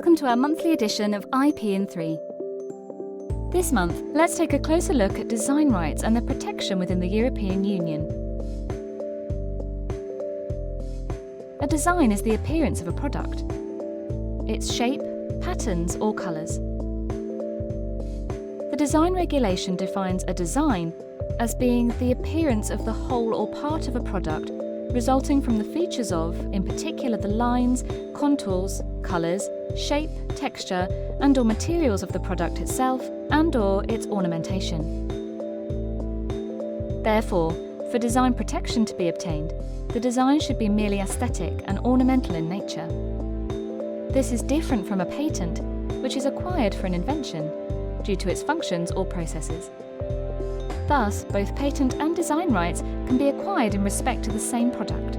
Welcome to our monthly edition of IP in 3. This month, let's take a closer look at design rights and their protection within the European Union. A design is the appearance of a product. Its shape, patterns or colours. The design regulation defines a design as being the appearance of the whole or part of a product resulting from the features of, in particular, the lines, contours, colours, shape, texture and or materials of the product itself and or its ornamentation. Therefore, for design protection to be obtained, the design should be merely aesthetic and ornamental in nature. This is different from a patent, which is acquired for an invention, due to its functions or processes. Thus, both patent and design rights can be acquired in respect to the same product.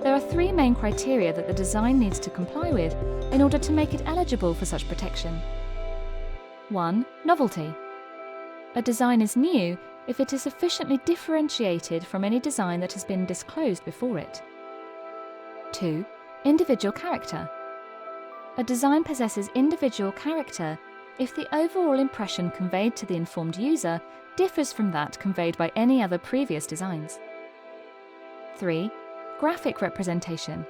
There are three main criteria that the design needs to comply with in order to make it eligible for such protection. 1. Novelty. A design is new if it is sufficiently differentiated from any design that has been disclosed before it. 2. Individual character. A design possesses individual character if the overall impression conveyed to the informed user differs from that conveyed by any other previous designs. 3. Graphic representation.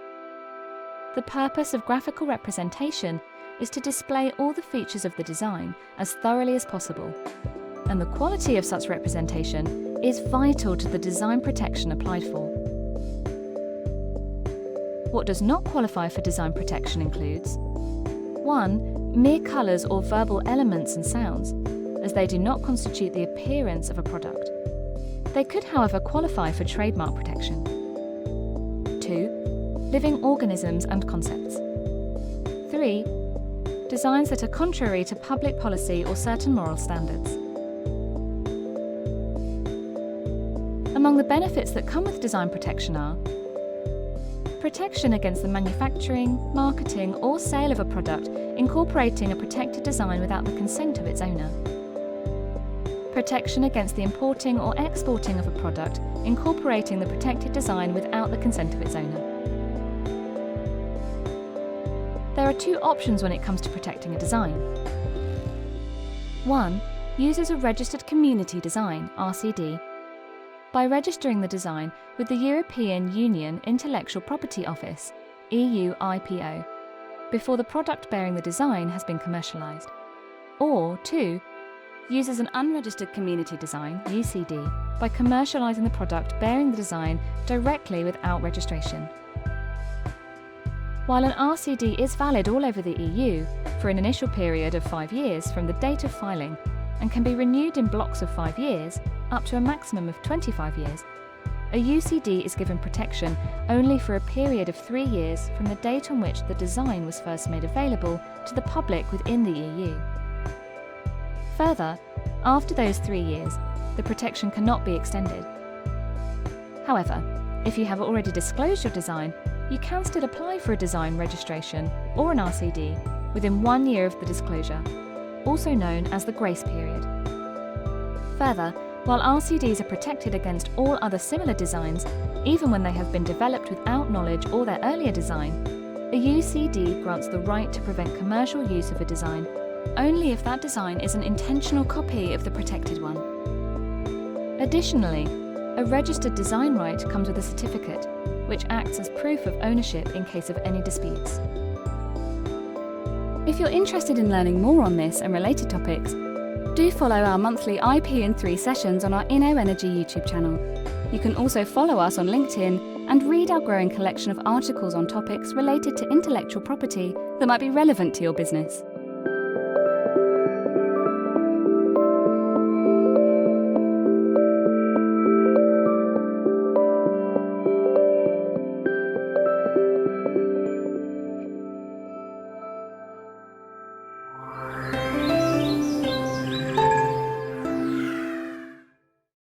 The purpose of graphical representation is to display all the features of the design as thoroughly as possible, and the quality of such representation is vital to the design protection applied for. What does not qualify for design protection includes 1. Mere colours or verbal elements and sounds, as they do not constitute the appearance of a product. They could, however, qualify for trademark protection. 2. Living organisms and concepts. 3. Designs that are contrary to public policy or certain moral standards. Among the benefits that come with design protection are protection against the manufacturing, marketing or sale of a product incorporating a protected design without the consent of its owner. Protection against the importing or exporting of a product incorporating the protected design without the consent of its owner. There are two options when it comes to protecting a design. 1. Uses a registered community design, RCD, by registering the design with the European Union Intellectual Property Office, EU-IPO, before the product bearing the design has been commercialised. Or 2. Uses an unregistered community design, UCD, by commercialising the product bearing the design directly without registration. While an RCD is valid all over the EU for an initial period of 5 years from the date of filing and can be renewed in blocks of 5 years, up to a maximum of 25 years, a UCD is given protection only for a period of 3 years from the date on which the design was first made available to the public within the EU. Further, after those 3 years, the protection cannot be extended. However, if you have already disclosed your design, you can still apply for a design registration or an RCD within 1 year of the disclosure, also known as the grace period. Further, while RCDs are protected against all other similar designs, even when they have been developed without knowledge or their earlier design, a UCD grants the right to prevent commercial use of a design only if that design is an intentional copy of the protected one. Additionally, a registered design right comes with a certificate, which acts as proof of ownership in case of any disputes. If you're interested in learning more on this and related topics, do follow our monthly IP in 3 sessions on our InnoEnergy YouTube channel. You can also follow us on LinkedIn and read our growing collection of articles on topics related to intellectual property that might be relevant to your business.